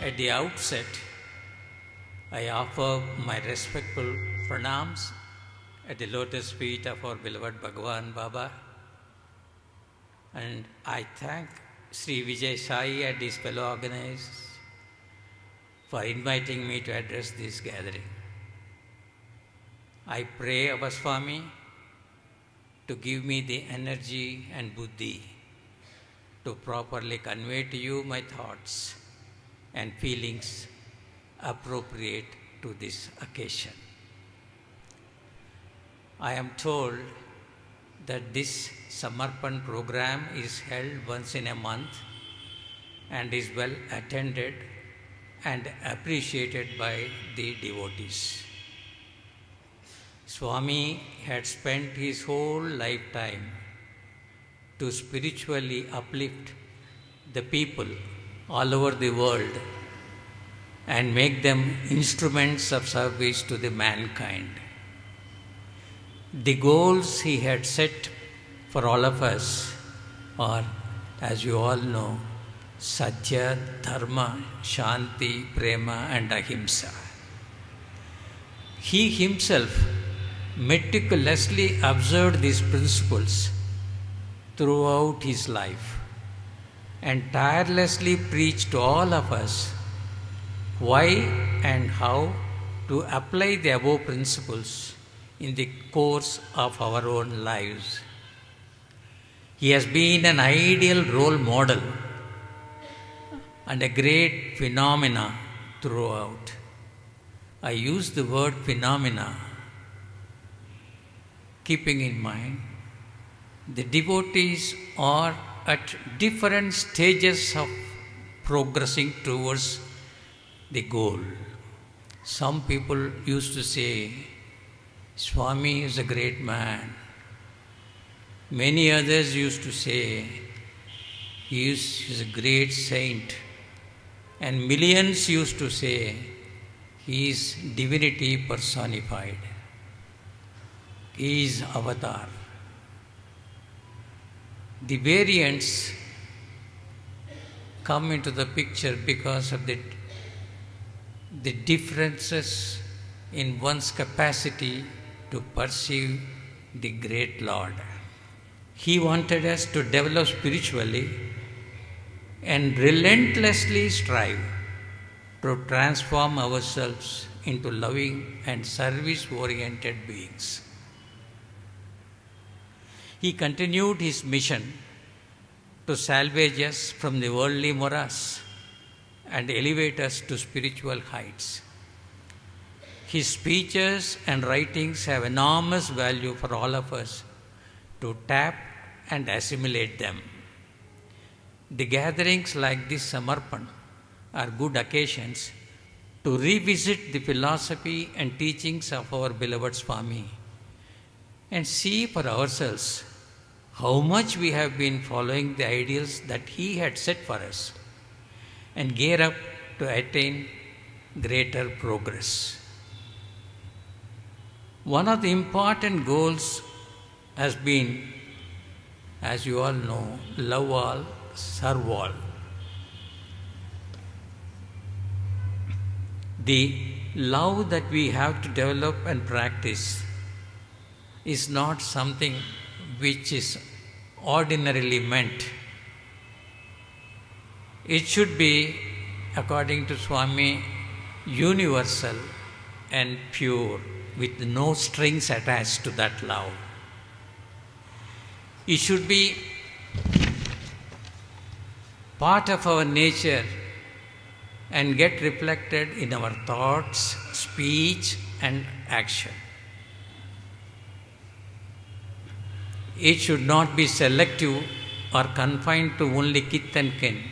At the outset, I offer my respectful pranams at the lotus feet of our beloved Bhagwan Baba, and I thank Sri Vijay Sai and his fellow organizers for inviting me to address this gathering. I pray our SWAMI to give me the energy and buddhi to properly convey to you my thoughts and feelings appropriate to this occasion. I am told that this Samarpan program is held once in a month and is well attended and appreciated by the devotees. Swami had spent his whole lifetime to spiritually uplift the people all over the world and make them instruments of service to the mankind. The goals he had set for all of us are, as you all know, Satya, Dharma, Shanti, Prema and Ahimsa. He himself meticulously observed these principles throughout his life and tirelessly preached to all of us why and how to apply the above principles in the course of our own lives. He has been an ideal role model and a great phenomena throughout. I use the word phenomena keeping in mind the devotees are at different stages of progressing towards the goal. Some people used to say, Swami is a great man. Many others used to say, he is a great saint. And millions used to say, he is divinity personified. He is avatar. The variants come into the picture because of the differences in one's capacity to perceive the great Lord. He wanted us to develop spiritually and relentlessly strive to transform ourselves into loving and service-oriented beings. He continued his mission to salvage us from the worldly morass and elevate us to spiritual heights. His speeches and writings have enormous value for all of us to tap and assimilate them. The gatherings like this Samarpan are good occasions to revisit the philosophy and teachings of our beloved Swami and see for ourselves how much we have been following the ideals that he had set for us and gear up to attain greater progress. One of the important goals has been, as you all know, love all, serve all. The love that we have to develop and practice is not something which is ordinarily meant. It should be, according to Swami, universal and pure, with no strings attached to that love. It should be part of our nature and get reflected in our thoughts, speech and action. It should not be selective or confined to only kith and kin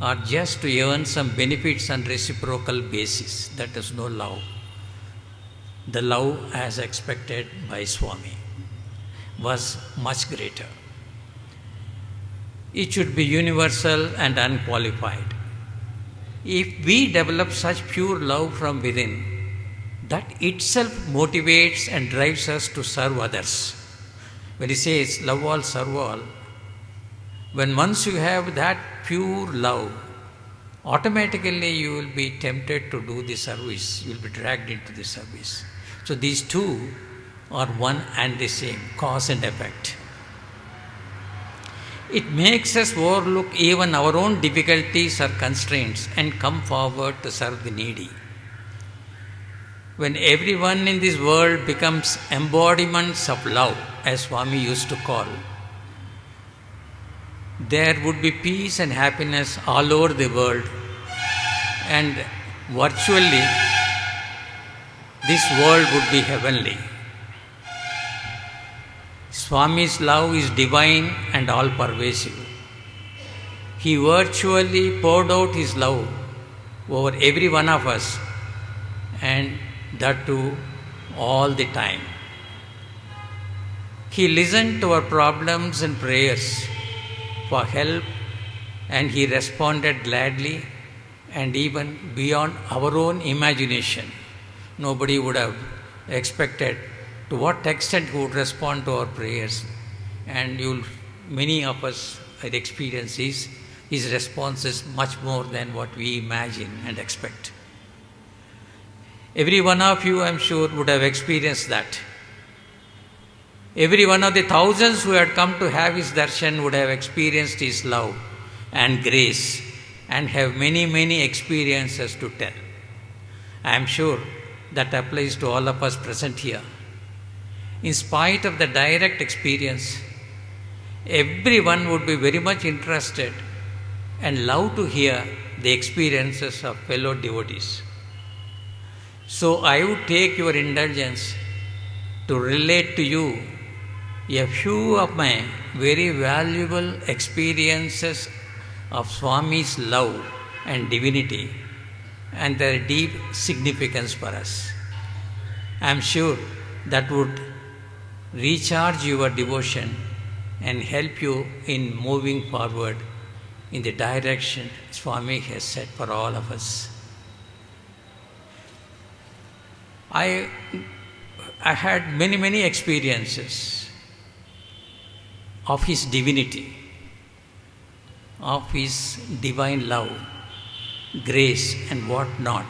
or just to earn some benefits on reciprocal basis. That is no love. The love as expected by Swami was much greater. It should be universal and unqualified. If we develop such pure love from within, that itself motivates and drives us to serve others. When he says, love all, serve all, when once you have that pure love, automatically you will be tempted to do the service. You will be dragged into the service. So these two are one and the same, cause and effect. It makes us overlook even our own difficulties or constraints and come forward to serve the needy. When everyone in this world becomes embodiments of love, as Swami used to call, there would be peace and happiness all over the world, and virtually this world would be heavenly. Swami's love is divine and all-pervasive. He virtually poured out his love over every one of us, and that too all the time. He listened to our problems and prayers for help, and he responded gladly and even beyond our own imagination. Nobody would have expected to what extent he would respond to our prayers, and many of us had experienced his response is much more than what we imagine and expect. Every one of you, I am sure, would have experienced that. Every one of the thousands who had come to have his darshan would have experienced his love and grace and have many, many experiences to tell. I am sure that applies to all of us present here. In spite of the direct experience, everyone would be very much interested and love to hear the experiences of fellow devotees. So I would take your indulgence to relate to you a few of my very valuable experiences of Swami's love and divinity and their deep significance for us. I am sure that would recharge your devotion and help you in moving forward in the direction Swami has set for all of us. I had many, many experiences of his divinity, of his divine love, grace and what not.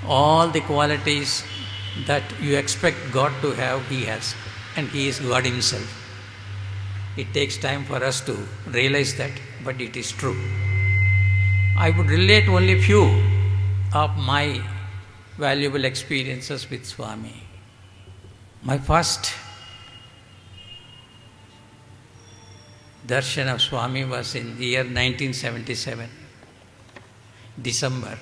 All the qualities that you expect God to have, he has, and he is God himself. It takes time for us to realize that, but it is true. I would relate only few of my valuable experiences with Swami. My first darshan of Swami was in the year 1977, December,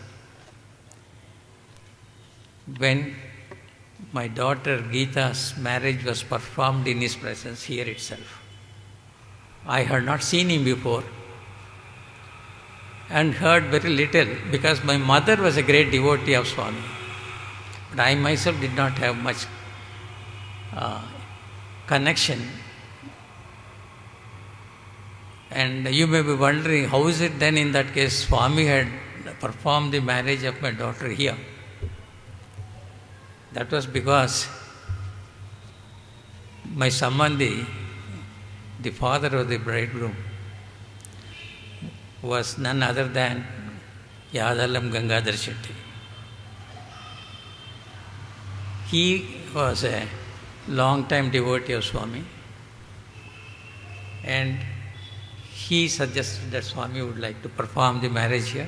when my daughter Geeta's marriage was performed in his presence here itself. I had not seen him before and heard very little because my mother was a great devotee of Swami. But I myself did not have much connection. And you may be wondering, how is it then in that case Swami had performed the marriage of my daughter here? That was because my sambandhi, the father of the bridegroom, was none other than Yadalam Gangadhar Shetty. He was a long-time devotee of Swami, and he suggested that Swami would like to perform the marriage here,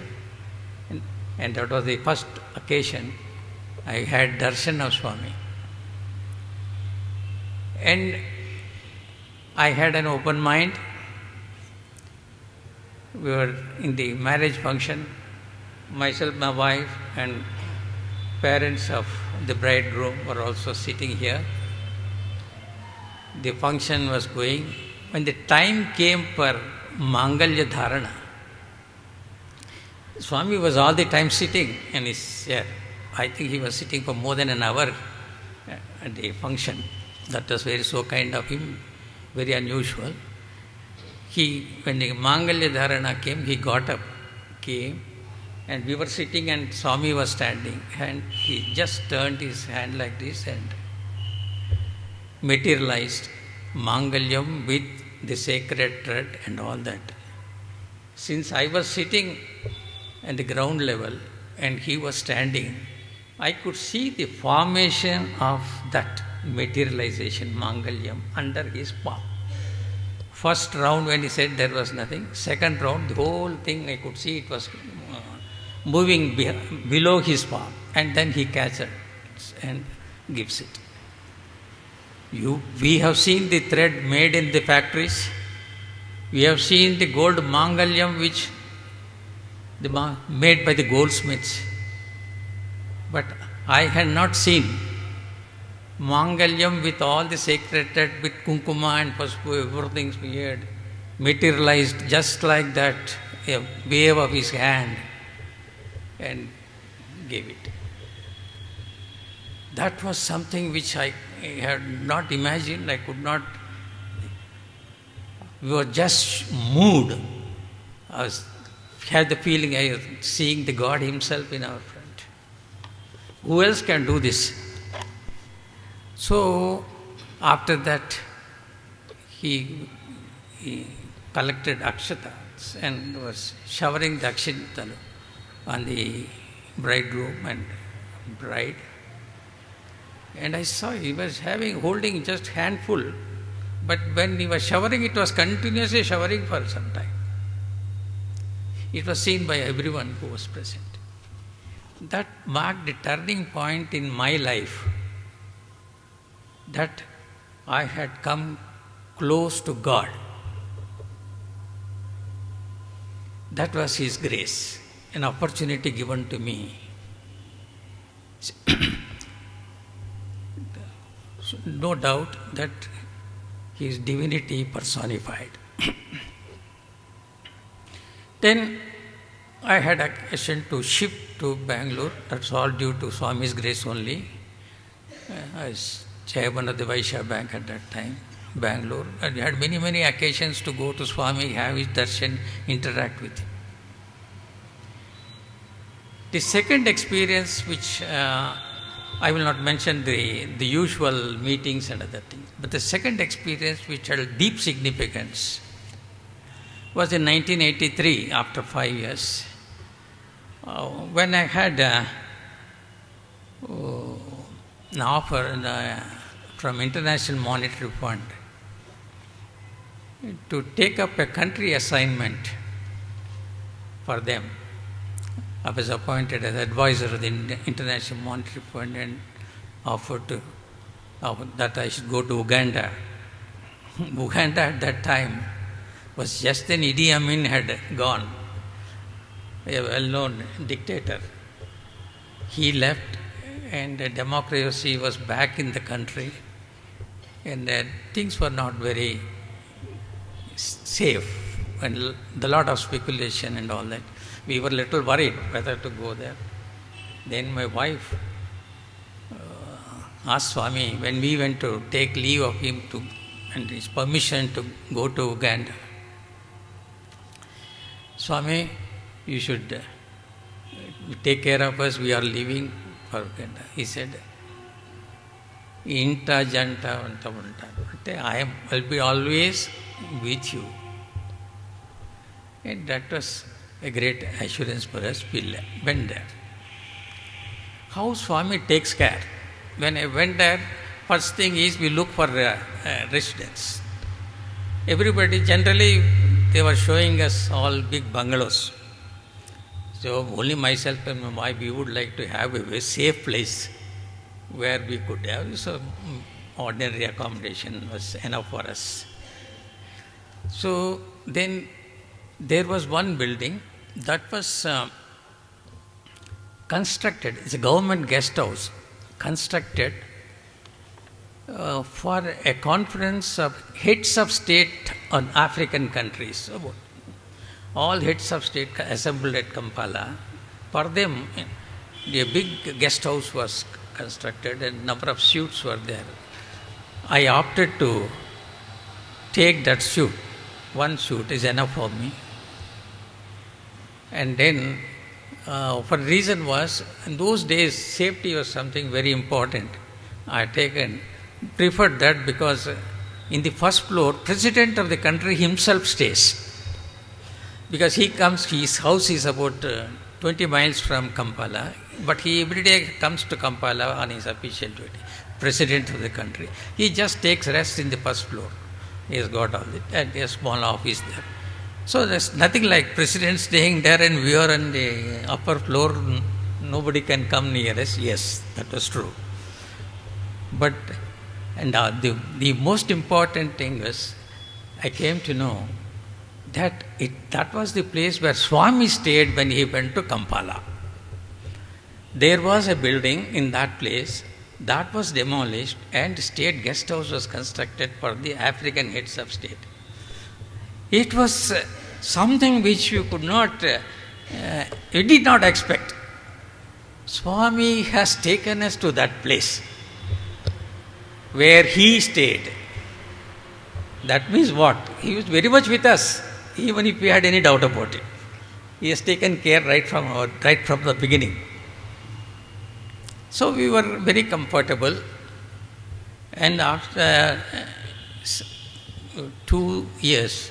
and that was the first occasion I had darshan of Swami. And I had an open mind. We were in the marriage function, myself, my wife, and parents of the bridegroom were also sitting here. The function was going. When the time came for Mangalya Dharana, Swami was all the time sitting in his chair. I think he was sitting for more than an hour at the function. That was very so kind of him, very unusual. When the Mangalya Dharana came, he got up, came, and we were sitting and Swami was standing, and he just turned his hand like this and materialized Mangalyam with the sacred thread and all that. Since I was sitting and the ground level, and he was standing. I could see the formation of that materialization, Mangalyam, under his palm. First round when he said there was nothing, second round the whole thing I could see it was moving below his palm, and then he catches it and gives it. We have seen the thread made in the factories. We have seen the gold Mangalyam which made by the goldsmiths. But I had not seen Mangalyam with all the sacred thread, with kunkuma and paspu, everything weird, materialized just like that, a wave of his hand, and gave it. That was something which I had not imagined. I could not. We were just moved. I had the feeling I was seeing the God Himself in our front. Who else can do this? So, after that, he collected akshatas and was showering the akshatalu on the bridegroom and bride. And I saw he was holding just handful, but when he was showering, it was continuously showering for some time. It was seen by everyone who was present. That marked the turning point in my life, that I had come close to God. That was His grace, an opportunity given to me. No doubt that His divinity personified. Then I had occasion to shift to Bangalore. That's all due to Swami's grace only. I was chairman of the Vaishya Bank at that time, Bangalore. And we had many, many occasions to go to Swami, have his darshan, interact with him. The second experience, which I will not mention the usual meetings and other things, but the second experience which had deep significance was in 1983, after 5 years, when I had an offer from International Monetary Fund to take up a country assignment for them. I was appointed as advisor of the International Monetary Fund and offered that I should go to Uganda. Uganda at that time was just then Idi Amin had gone, a well-known dictator. He left and democracy was back in the country, and things were not very safe, and a lot of speculation and all that. We were a little worried whether to go there. Then my wife asked Swami, when we went to take leave of him and his permission to go to Uganda, Swami, you should take care of us, we are leaving for Uganda. He said, Inta janta vanta vanta. I'll be always with you. And that was a great assurance for us. We went there. How Swami takes care. When I went there, first thing is we look for residence. Everybody, generally, they were showing us all big bungalows. So only myself and my wife, we would like to have a very safe place where we could have some ordinary accommodation was enough for us. So then there was one building that was constructed, it's a government guest house, constructed for a conference of heads of state on African countries. So all heads of state assembled at Kampala. For them, a big guest house was constructed and number of suites were there. I opted to take that suite. One suite is enough for me. And then, for reason was, in those days, safety was something very important. I preferred that because in the first floor, President of the country himself stays. Because he comes, his house is about 20 miles from Kampala, but he every day comes to Kampala on his official duty, president of the country. He just takes rest in the first floor. He has got all it, and a small office there. So there's nothing like president staying there and we are on the upper floor, nobody can come near us. Yes, that was true. But, and the most important thing was, I came to know that that was the place where SWAMI stayed when he went to Kampala. There was a building in that place that was demolished and state guest house was constructed for the African heads of state. It was something which you could not, you did not expect. SWAMI has taken us to that place where he stayed. That means what? He was very much with us, even if we had any doubt about it. He has taken care right from the beginning. So we were very comfortable, and after 2 years,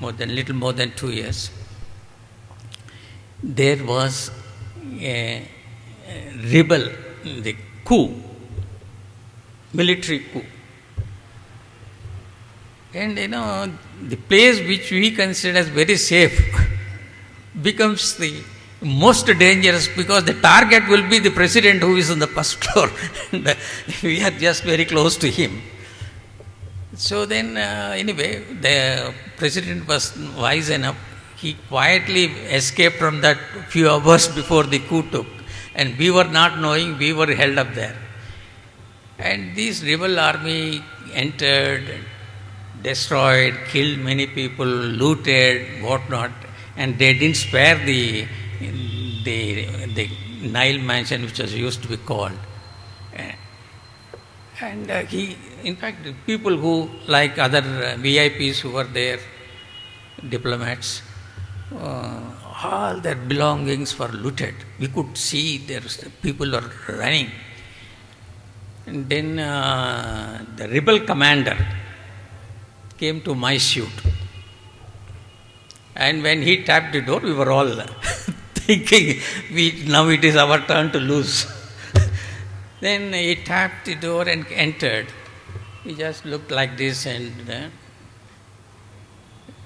little more than 2 years, there was a rebel, the coup, military coup. And the place which we consider as very safe becomes the most dangerous, because the target will be the president who is on the first floor. We are just very close to him. So then, anyway, the president was wise enough. He quietly escaped from that few hours before the coup took. And we were not knowing, we were held up there. And this rebel army entered, destroyed, killed many people, looted, whatnot. And they didn't spare the Nile mansion, which was used to be called. And in fact, the people who, like other VIPs who were there, diplomats, all their belongings were looted. We could see people were running. And then the rebel commander came to my suite. And when he tapped the door, we were all thinking, now it is our turn to lose. Then he tapped the door and entered. He just looked like this, and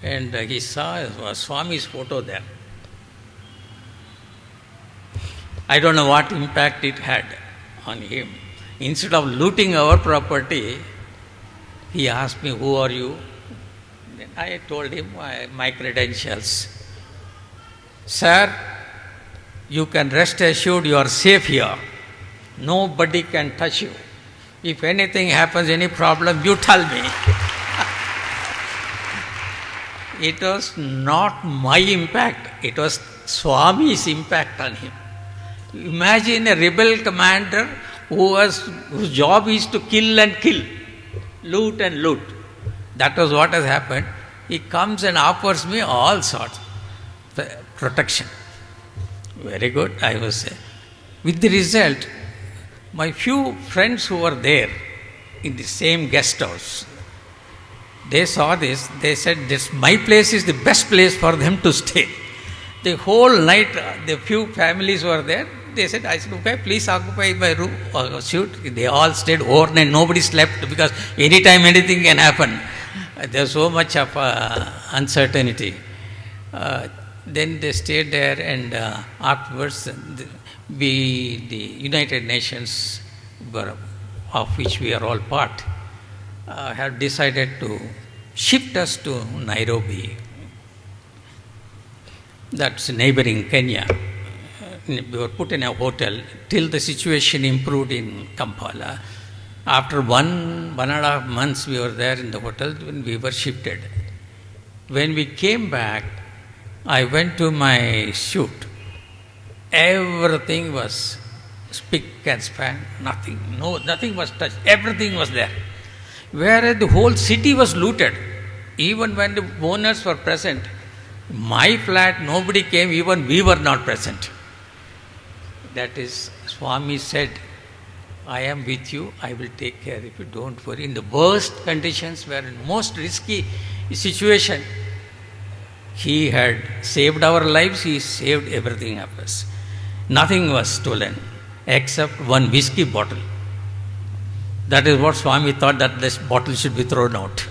he saw Swami's photo there. I don't know what impact it had on him. Instead of looting our property, he asked me, "Who are you?" Then I told him my credentials. "Sir, you can rest assured you are safe here. Nobody can touch you. If anything happens, any problem, you tell me." It was not my impact, it was Swami's impact on him. Imagine a rebel commander whose job is to kill and kill, loot and loot. That was what has happened. He comes and offers me all sorts of protection. Very good, I was saying. With the result, my few friends who were there in the same guest house, they saw this, they said, my place is the best place for them to stay. The whole night, the few families were there. They said, I said, okay, please occupy my room or suite. They all stayed overnight, nobody slept, because anytime anything can happen. There's so much of uncertainty. Then they stayed there, and afterwards, the United Nations, of which we are all part, have decided to shift us to Nairobi. That's neighboring Kenya. We were put in a hotel till the situation improved in Kampala. After 1.5 months we were there in the hotel when we were shifted. When we came back, I went to my suite. Everything was spick and span, nothing was touched, everything was there. Whereas the whole city was looted. Even when the owners were present, my flat, nobody came, even we were not present. That is, Swami said, I am with you, I will take care if you don't worry. In the worst conditions, where in most risky situation, He had saved our lives, he saved everything of us. Nothing was stolen except one whiskey bottle. That is what Swami thought, that this bottle should be thrown out.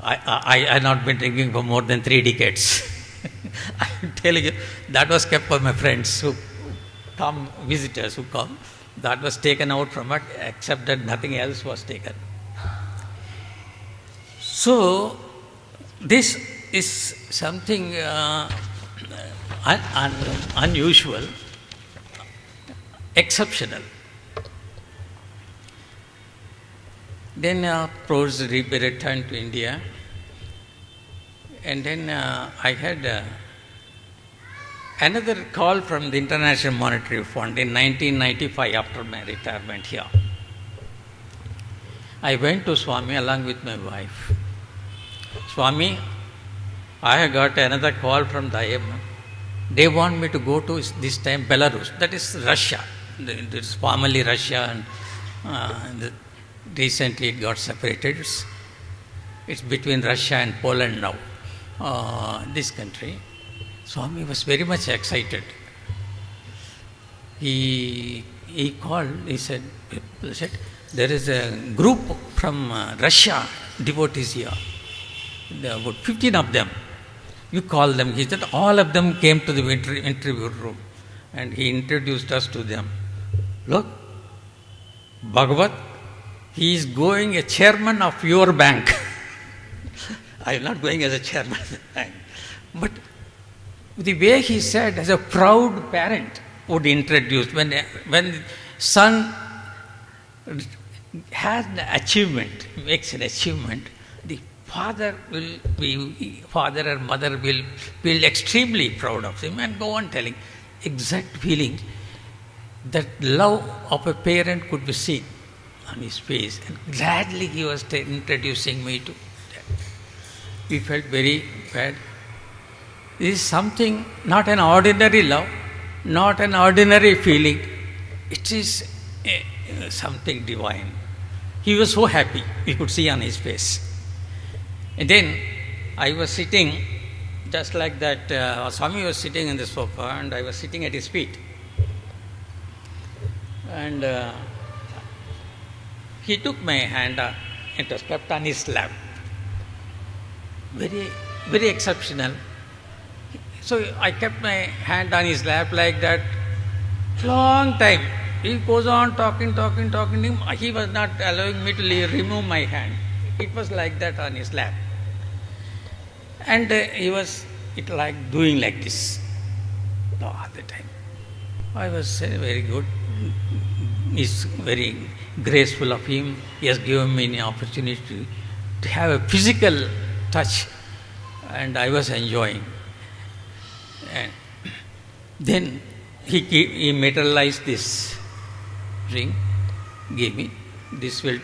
I had not been drinking for more than 3 decades. I'm telling you, that was kept for my friends who come, visitors who come. That was taken out from it, except that nothing else was taken. So, this is something unusual, exceptional. Then, of course, we returned to India. And then I had another call from the International Monetary Fund in 1995 after my retirement here. I went to Swami along with my wife. Swami, I have got another call from the IMF. They want me to go to this time Belarus, that is Russia. It's formerly Russia and recently it got separated. It's between Russia and Poland now. This country. Swami was very much excited. He called, he said, there is a group from Russia, devotees here. There are about 15 of them. You call them. He said all of them came to the interview room and he introduced us to them. Look, Bhagwath, he is going a chairman of your bank. I am not going as a chairman of the bank. But the way he said, as a proud parent would introduce, when son has an achievement, makes an achievement, the father or mother will feel extremely proud of him and go on telling exact feeling. That love of a parent could be seen on his face, and gladly he was introducing me to that. We felt very bad. This is something, not an ordinary love, not an ordinary feeling. It is something divine. He was so happy, we could see on his face. And then I was sitting just like that. Swami was sitting in the sofa and I was sitting at his feet. And he took my hand, it was kept on his lap. Very, very exceptional. So I kept my hand on his lap like that. Long time. He goes on talking. He was not allowing me to remove my hand. It was like that on his lap. And he was doing like this all the time. I was saying, very good. It's very graceful of him. He has given me an opportunity to have a physical touch, and I was enjoying. And then he materialized this ring, gave me. This will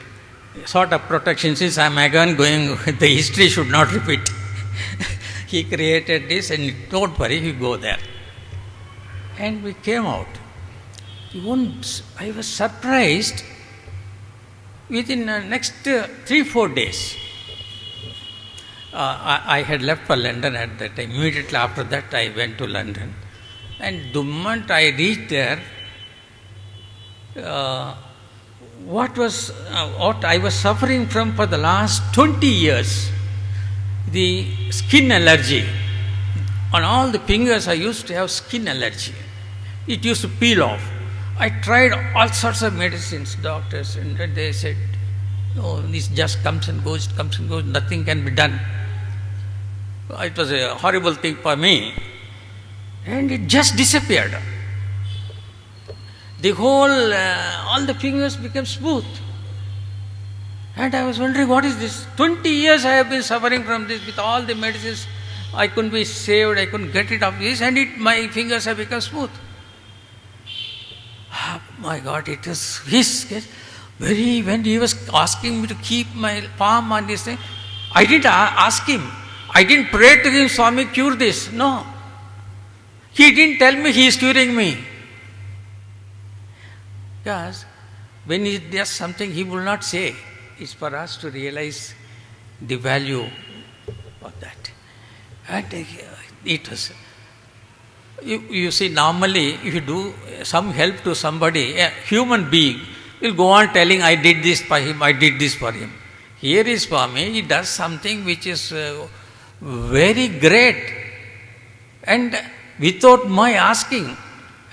sort of protection, since I am again going, the history should not repeat. He created this, and don't worry, you go there. And we came out. I was surprised. Within the next 3-4 days, I had left for London at that time. Immediately after that, I went to London. And the moment I reached there, what I was suffering from for the last 20 years, the skin allergy. On all the fingers, I used to have skin allergy. It used to peel off. I tried all sorts of medicines, doctors, and they said, oh, this just comes and goes, nothing can be done. It was a horrible thing for me. And it just disappeared. The whole, all the fingers became smooth. And I was wondering, what is this? 20 years I have been suffering from this with all the medicines. I couldn't be saved, I couldn't get rid of this, and my fingers have become smooth. Oh my God, it was his case. When he was asking me to keep my palm on this thing, I didn't ask him. I didn't pray to him, Swami, cure this. No. He didn't tell me he is curing me. Because when he does something, he will not say. It's for us to realize the value of that. And it was, you see, normally if you do some help to somebody, a human being will go on telling, I did this for him, I did this for him. Here is Swami, he does something which is very great, and without my asking,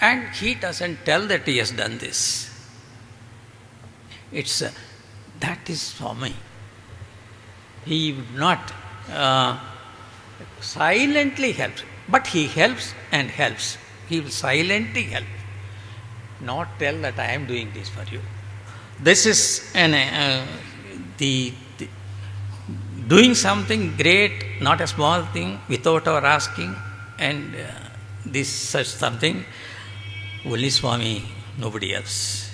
and he doesn't tell that he has done this. It's that is Swami. He would not silently help, but he helps and helps. He will silently help, not tell that I am doing this for you. This is the doing something great, not a small thing, without our asking, and this such something, only Swami, nobody else.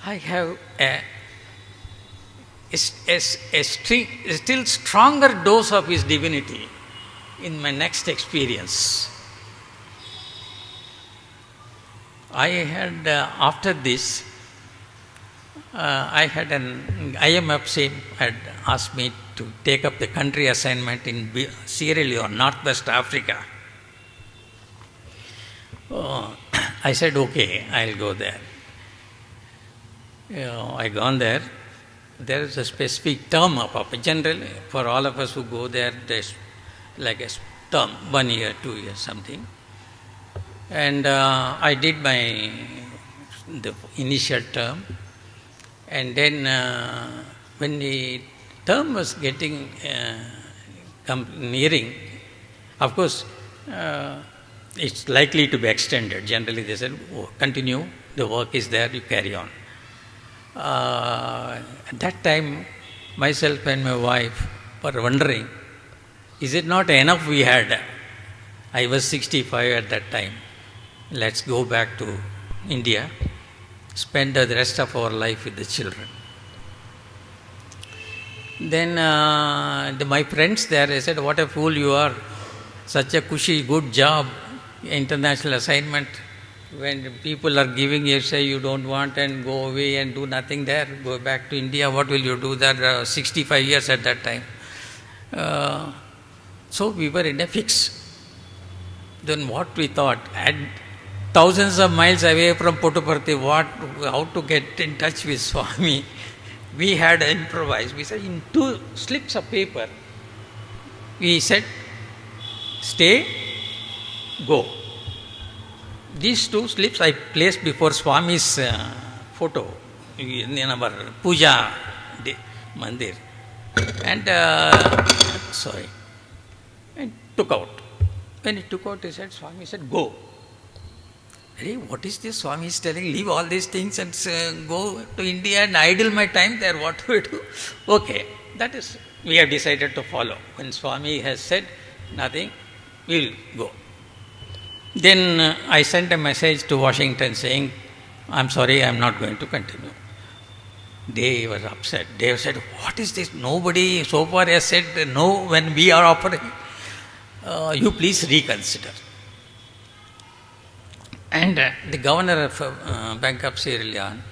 I have a still stronger dose of his divinity in my next experience. I had, after this, I had an IMFC had asked me to take up the country assignment in Sierra Leone, Northwest Africa. I said, okay, I'll go there. I gone there. There is a specific term of generally for all of us who go there. There's like a term, 1 year, 2 years, something. And I did the initial term, and then when the term was getting nearing, of course, it's likely to be extended. Generally, they said, oh, continue, the work is there, you carry on. At that time, myself and my wife were wondering, is it not enough we had? I was 65 at that time. Let's go back to India, spend the rest of our life with the children. Then my friends there, they said, what a fool you are, such a cushy, good job, international assignment. When people are giving, you say you don't want and go away and do nothing there, go back to India, what will you do there? 65 years at that time. So we were in a fix. Then what we thought, and thousands of miles away from Puttaparthi, how to get in touch with Swami, we had improvised. We said, in 2 slips of paper, we said, stay, go. These 2 slips I placed before Swami's photo in our puja mandir, and and took out. When he took out, he said, Swami said, go. Hey, what is this? Swami is telling, leave all these things and go to India and idle my time there. What do we do? Okay, that is, we have decided to follow. When Swami has said nothing, we will go. Then I sent a message to Washington saying, I'm sorry, I'm not going to continue. They were upset. They said, what is this? Nobody so far has said no when we are offering. You please reconsider. And the governor of Bank of Sierra Leone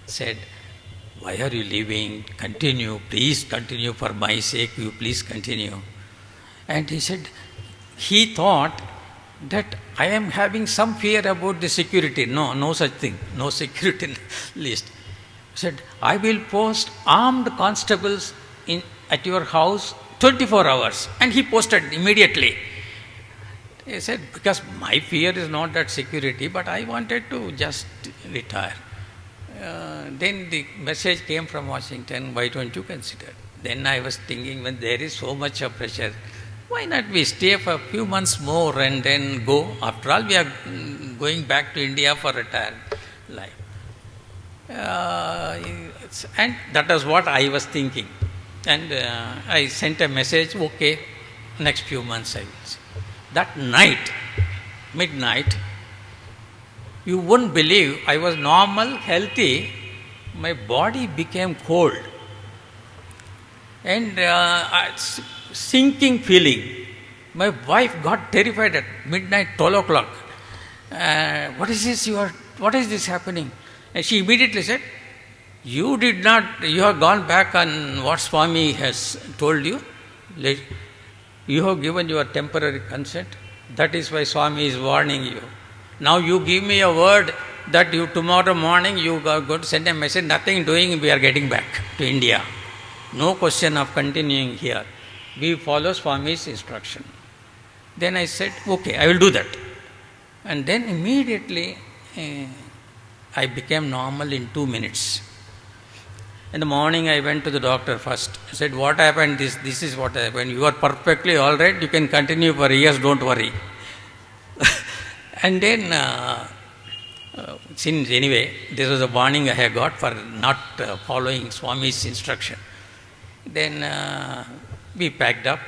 said, why are you leaving? Continue, please continue, for my sake, you please continue. And he said, he thought that I am having some fear about the security. No, no such thing, no security list. He said, I will post armed constables at your house 24 hours. And he posted immediately. He said, because my fear is not that security, but I wanted to just retire. Then the message came from Washington, why don't you consider? Then I was thinking, when there is so much of pressure, why not we stay for a few months more and then go? After all, we are going back to India for retired life. And that was what I was thinking. And I sent a message, okay, next few months I will see. That night, midnight, you wouldn't believe, I was normal, healthy, my body became cold. And sinking feeling. My wife got terrified at midnight, 12 o'clock. What is this happening? And she immediately said, You did not, you have gone back on what Swami has told you. You have given your temporary consent. That is why Swami is warning you. Now you give me a word that you tomorrow morning you are going to send a message, nothing doing, we are getting back to India. No question of continuing here. We follow Swami's instruction. Then I said, okay, I will do that. And then immediately I became normal in 2 minutes. In the morning I went to the doctor first. I said, what happened? This is what happened. You are perfectly all right. You can continue for years, don't worry. And then, since anyway, this was a warning I had got for not following Swami's instruction. Then we packed up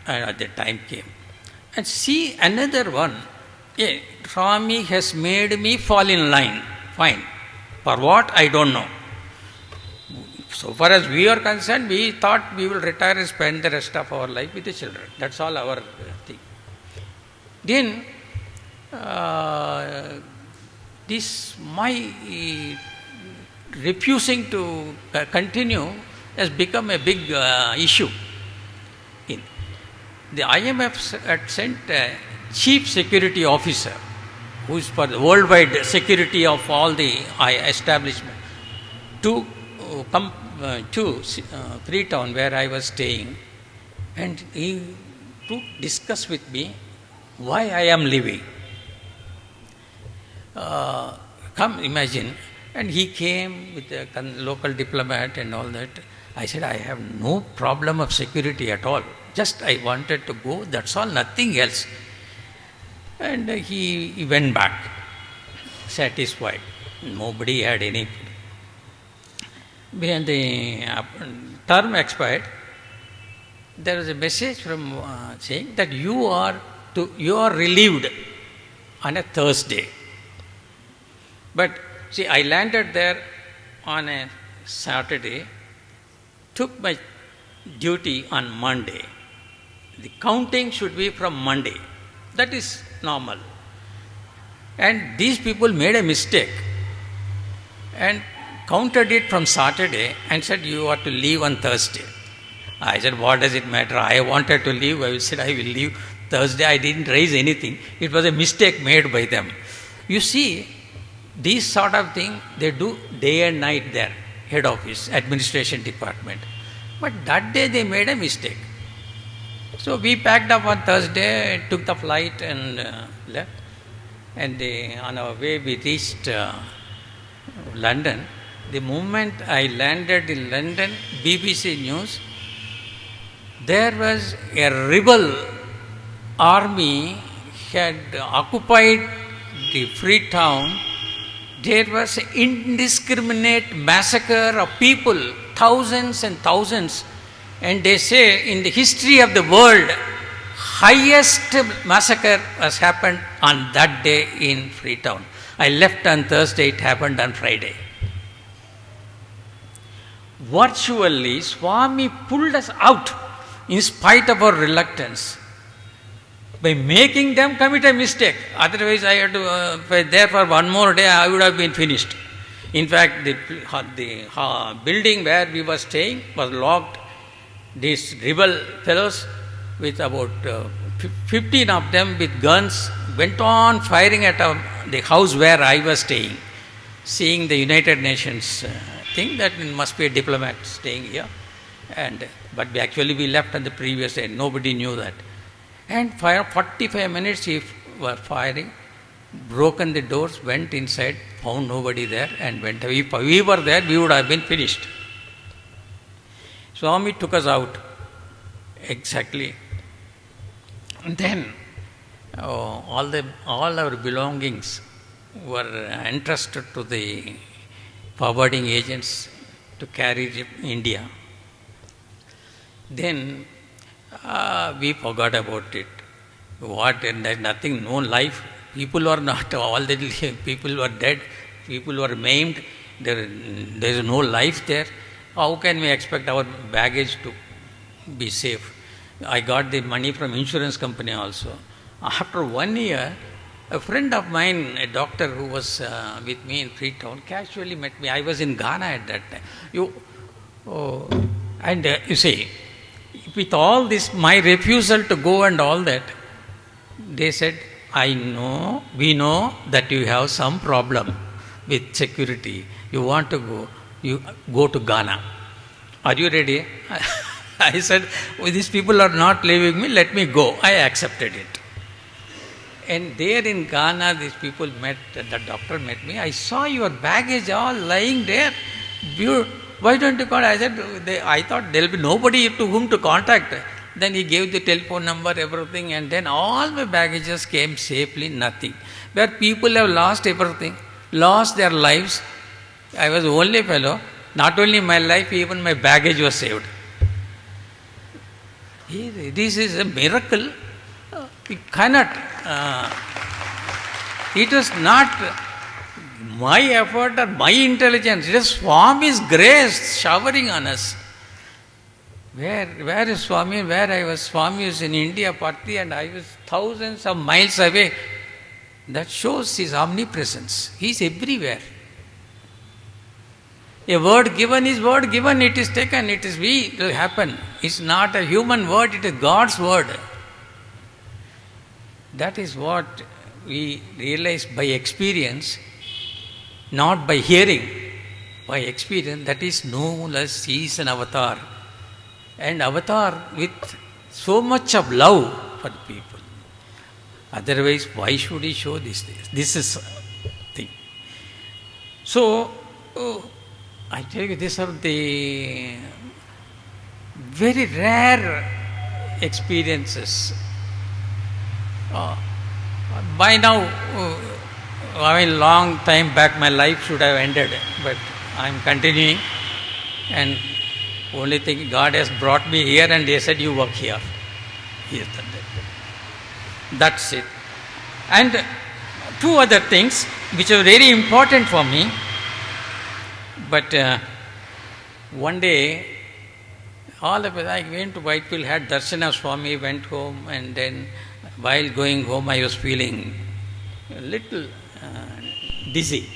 and the time came. And see another one. Yeah, Swami has made me fall in line. Fine. For what? I don't know. So far as we are concerned, we thought we will retire and spend the rest of our life with the children. That's all our thing. Then, this my refusing to continue has become a big issue. The IMF had sent a chief security officer who is for the worldwide security of all the establishment to come to Freetown where I was staying, and he to discuss with me why I am leaving. Come imagine, and he came with a local diplomat and all that. I said, I have no problem of security at all. Just I wanted to go, that's all, nothing else. And he went back, satisfied. Nobody had any. When the term expired, there was a message from saying that you are relieved on a Thursday. But see, I landed there on a Saturday, took my duty on Monday. The counting should be from Monday. That is normal. And these people made a mistake and counted it from Saturday and said, you are to leave on Thursday. I said, what does it matter? I wanted to leave. I said, I will leave Thursday. I didn't raise anything. It was a mistake made by them. You see, these sort of thing they do day and night there, head office, administration department. But that day they made a mistake. So we packed up on Thursday, took the flight and left. And on our way we reached London. The moment I landed in London, BBC News, there was a rebel army had occupied the Freetown. There was an indiscriminate massacre of people, thousands and thousands. And they say in the history of the world, highest massacre has happened on that day in Freetown. I left on Thursday, it happened on Friday. Virtually, Swami pulled us out in spite of our reluctance by making them commit a mistake. Otherwise, I had to be there for one more day, I would have been finished. In fact, the building where we were staying was locked. These rebel fellows with about 15 of them with guns went on firing at the house where I was staying, seeing the United Nations thing that it must be a diplomat staying here. But we left on the previous day, nobody knew that. And for 45 minutes he were firing, broken the doors, went inside, found nobody there and went away. If we were there, we would have been finished. Swami took us out, exactly. And then all our belongings were entrusted to the forwarding agents to carry it to India. Then we forgot about it. What? And there's nothing, no life. People were not, all the people were dead, people were maimed, there is no life there. How can we expect our baggage to be safe? I got the money from insurance company also. After 1 year, A friend of mine, a doctor who was with me in Freetown, casually met me. I was in Ghana at that time. You see, with all this, my refusal to go and all that, they said, we know that you have some problem with security. You want to go, you go to Ghana. Are you ready? I said, these people are not leaving me, let me go. I accepted it. And there in Ghana, these people met, the doctor met me. I saw your baggage all lying there. Why don't you call? I said, I thought there will be nobody to whom to contact. Then he gave the telephone number, everything, and then all my baggages came safely, nothing. Where people have lost everything, lost their lives. I was the only fellow. Not only my life, even my baggage was saved. This is a miracle. We cannot. It was not my effort or my intelligence. It is Swami's grace showering on us. Where is Swami? Where I was? Swami was in India, Patti, and I was thousands of miles away. That shows his omnipresence. He is everywhere. A word given is word given, it is taken, it will happen. It's not a human word, it is God's word. That is what we realize by experience, not by hearing, by experience. That is known as he is an avatar. And avatar with so much of love for people. Otherwise, why should he show this? This is thing. So, I tell you, these are the very rare experiences. By now, long time back, my life should have ended, but I am continuing. And only thing, God has brought me here, and they said, you work here. That's it. And two other things which are very important for me. But one day, all of us, I went to Whitefield, had darshan of Swami, went home, and then while going home, I was feeling a little dizzy.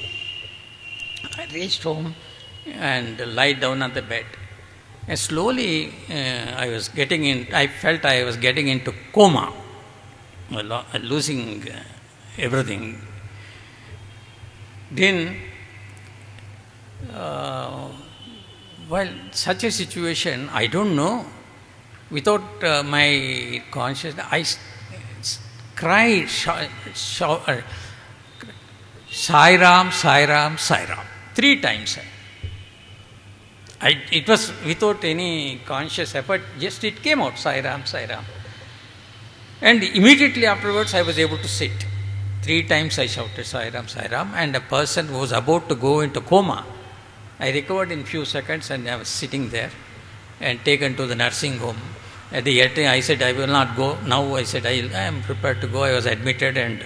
I reached home and lied down on the bed. And slowly, I felt I was getting into coma, losing everything. Then, while such a situation, I don't know, without my consciousness, I cried, Sai Ram, Sai Ram, Sai Ram, 3 times. It was without any conscious effort, just it came out, Sai Ram, Sai Ram. And immediately afterwards, I was able to sit. 3 times I shouted Sai Ram, Sai Ram, and a person who was about to go into coma, I recovered in few seconds, and I was sitting there and taken to the nursing home. At the end, I said, I will not go. Now I said, I am prepared to go. I was admitted, and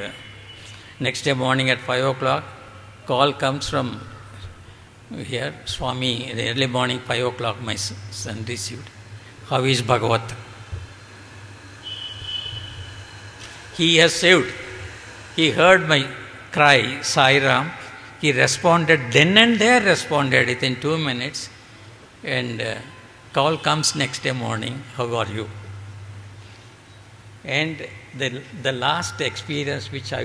next day morning at 5 o'clock, call comes from here, Swami, in the early morning, 5 o'clock, my son received. How is Bhagwath? He has saved. He heard my cry, Sai Ram. He responded, then and there responded within 2 minutes. And call comes next day morning, how are you? And the last experience which I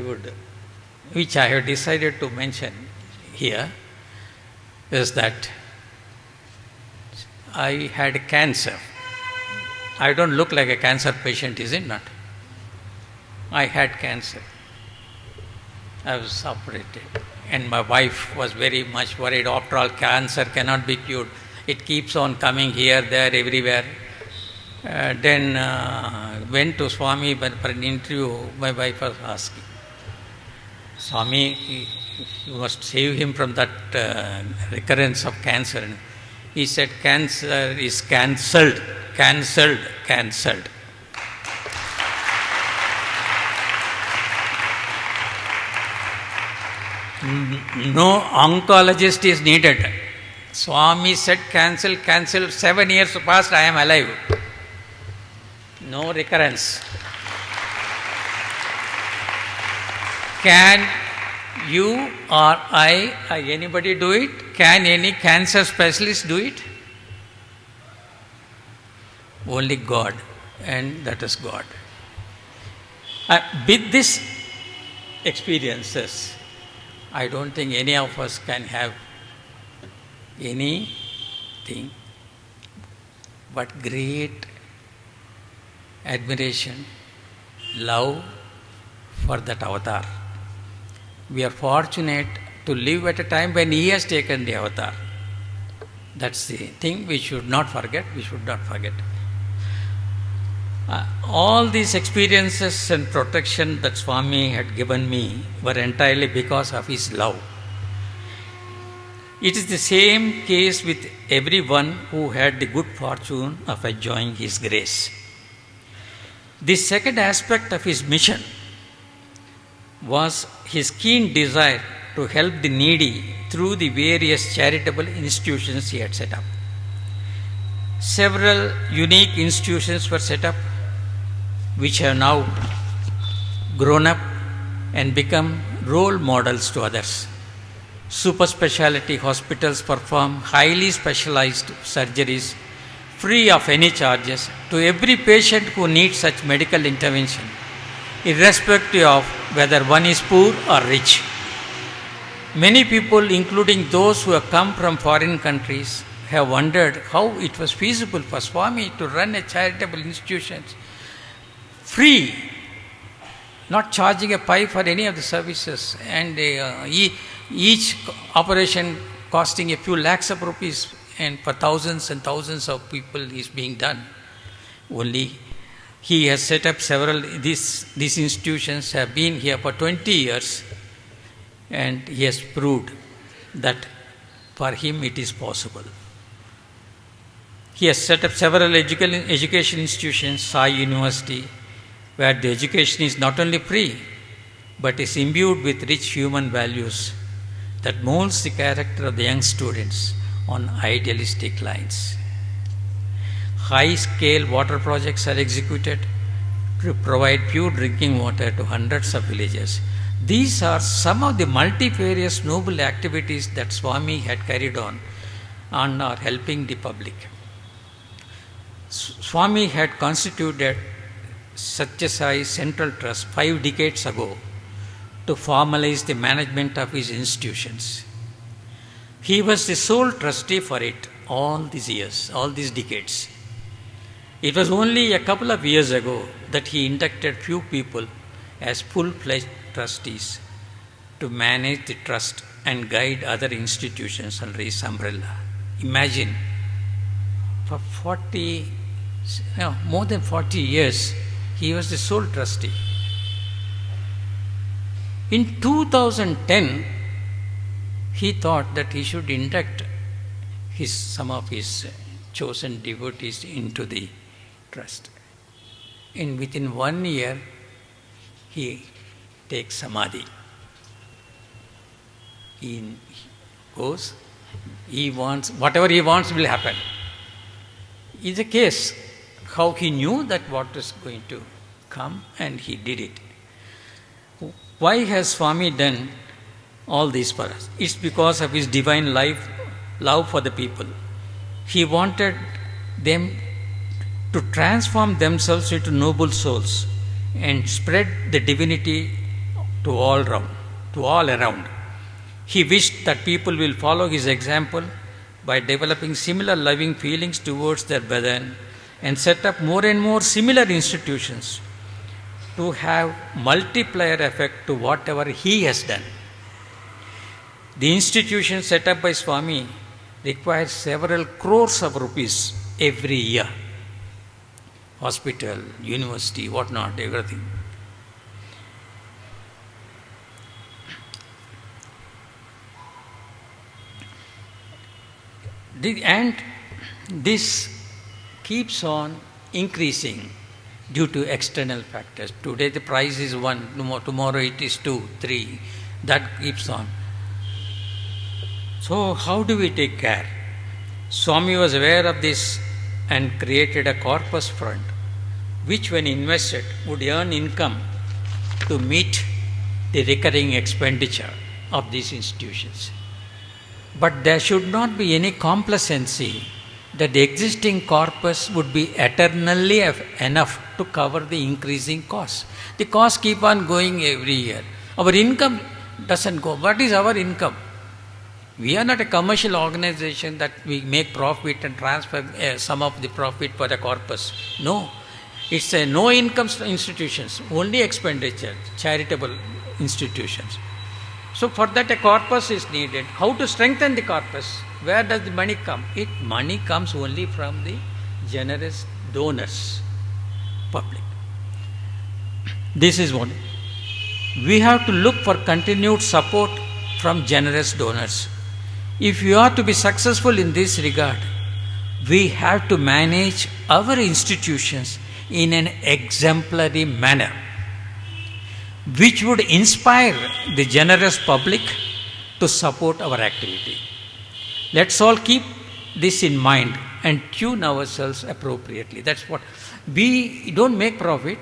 have decided to mention here is that I had cancer. I don't look like a cancer patient, is it not? I had cancer. I was operated. And my wife was very much worried. After all, cancer cannot be cured. It keeps on coming here, there, everywhere. Then went to Swami for an interview. My wife was asking, Swami, you must save him from that recurrence of cancer. He said, cancer is cancelled, cancelled, cancelled. No oncologist is needed. Swami said, cancel, cancel. 7 years passed, I am alive. No recurrence. Can you or I, anybody do it? Can any cancer specialist do it? Only God, and that is God. With these experiences, I don't think any of us can have anything but great admiration, love for that avatar. We are fortunate to live at a time when he has taken the avatar. That's the thing we should not forget. We should not forget. All these experiences and protection that Swami had given me were entirely because of his love. It is the same case with everyone who had the good fortune of enjoying his grace. The second aspect of his mission was his keen desire to help the needy through the various charitable institutions he had set up. Several unique institutions were set up, which have now grown up and become role models to others. Super specialty hospitals perform highly specialized surgeries free of any charges to every patient who needs such medical intervention, irrespective of whether one is poor or rich. Many people, including those who have come from foreign countries, have wondered how it was feasible for Swami to run a charitable institution free, not charging a pie for any of the services, and each operation costing a few lakhs of rupees, and for thousands and thousands of people is being done. Only he has set up several, these institutions have been here for 20 years, and he has proved that for him it is possible. He has set up several education institutions, Sai University, where the education is not only free, but is imbued with rich human values that molds the character of the young students on idealistic lines. High-scale water projects are executed to provide pure drinking water to hundreds of villages. These are some of the multifarious noble activities that Swami had carried on and are helping the public. Swami had constituted Sathya Sai Central Trust 5 decades ago to formalize the management of his institutions. He was the sole trustee for it all these years, all these decades. It was only a couple of years ago that he inducted few people as full-fledged trustees to manage the trust and guide other institutions under his umbrella. Imagine, for more than 40 years, he was the sole trustee. In 2010, he thought that he should induct some of his chosen devotees into the trust. And within 1 year, he takes samadhi. He goes, he wants, whatever he wants will happen. It's a case how he knew that what was going to come, and he did it. Why has Swami done all this for us? It's because of his divine love for the people. He wanted them to transform themselves into noble souls and spread the divinity to all around. He wished that people will follow his example by developing similar loving feelings towards their brethren and set up more and more similar institutions to have multiplier effect to whatever he has done. The institution set up by Swami requires several crores of rupees every year. Hospital, university, whatnot, everything. And this keeps on increasing due to external factors. Today the price is 1, tomorrow it is 2, 3. That keeps on. So how do we take care? Swami was aware of this and created a corpus fund, which when invested would earn income to meet the recurring expenditure of these institutions. But there should not be any complacency that the existing corpus would be eternally enough to cover the increasing costs. The costs keep on going every year. Our income doesn't go. What is our income? We are not a commercial organization that we make profit and transfer some of the profit for the corpus. No. It's a no income institutions, only expenditure, charitable institutions. So for that a corpus is needed. How to strengthen the corpus? Where does the money come? Money comes only from the generous donors, public. This is what we have to look for: continued support from generous donors. If you are to be successful in this regard, we have to manage our institutions in an exemplary manner, which would inspire the generous public to support our activity. Let's all keep this in mind and tune ourselves appropriately. That's what we don't make profit,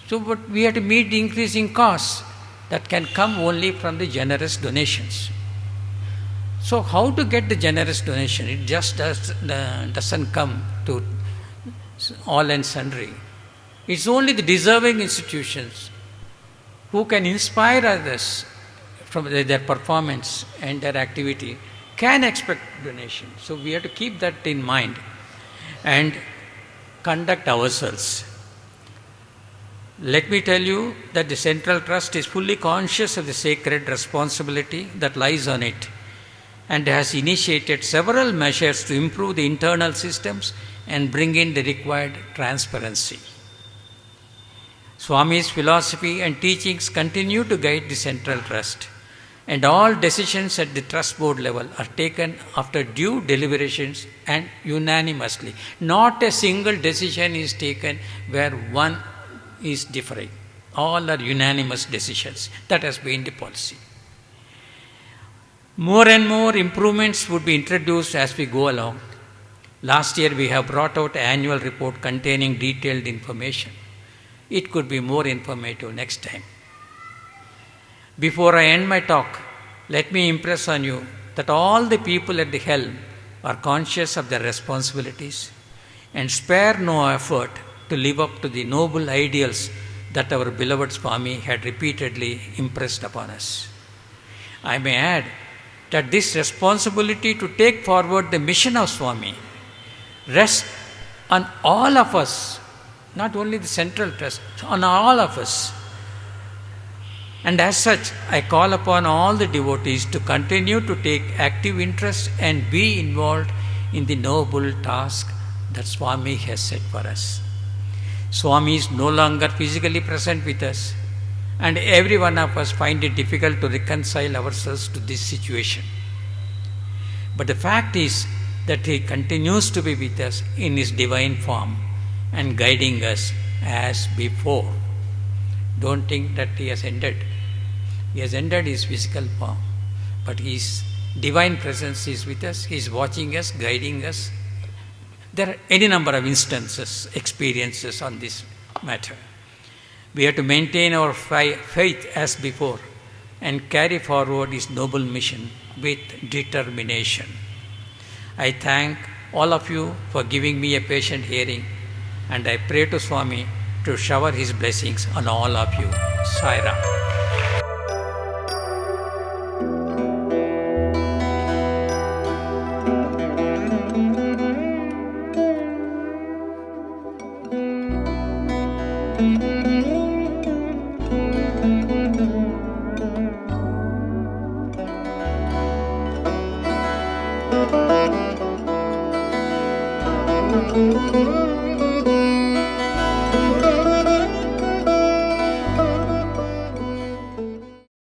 so but we have to meet the increasing costs that can come only from the generous donations. So how to get the generous donation? It just doesn't come to all and sundry. It's only the deserving institutions who can inspire others from their performance and their activity can expect donation. So we have to keep that in mind and conduct ourselves. Let me tell you that the Central Trust is fully conscious of the sacred responsibility that lies on it and has initiated several measures to improve the internal systems and bring in the required transparency. Swami's philosophy and teachings continue to guide the Central Trust, and all decisions at the Trust Board level are taken after due deliberations and unanimously. Not a single decision is taken where one is differing. All are unanimous decisions. That has been the policy. More and more improvements would be introduced as we go along. Last year we have brought out an annual report containing detailed information. It could be more informative next time. Before I end my talk, let me impress on you that all the people at the helm are conscious of their responsibilities and spare no effort to live up to the noble ideals that our beloved Swami had repeatedly impressed upon us. I may add that this responsibility to take forward the mission of Swami rests on all of us, not only the Central Trust, on all of us. And as such, I call upon all the devotees to continue to take active interest and be involved in the noble task that Swami has set for us. Swami is no longer physically present with us, and every one of us find it difficult to reconcile ourselves to this situation. But the fact is that He continues to be with us in His divine form and guiding us as before. Don't think that He has ended. He has ended His physical form, but His divine presence is with us. He is watching us, guiding us. There are any number of instances, experiences on this matter. We have to maintain our faith as before and carry forward His noble mission with determination. I thank all of you for giving me a patient hearing, and I pray to Swami to shower His blessings on all of you. Sai Ram. Thank you.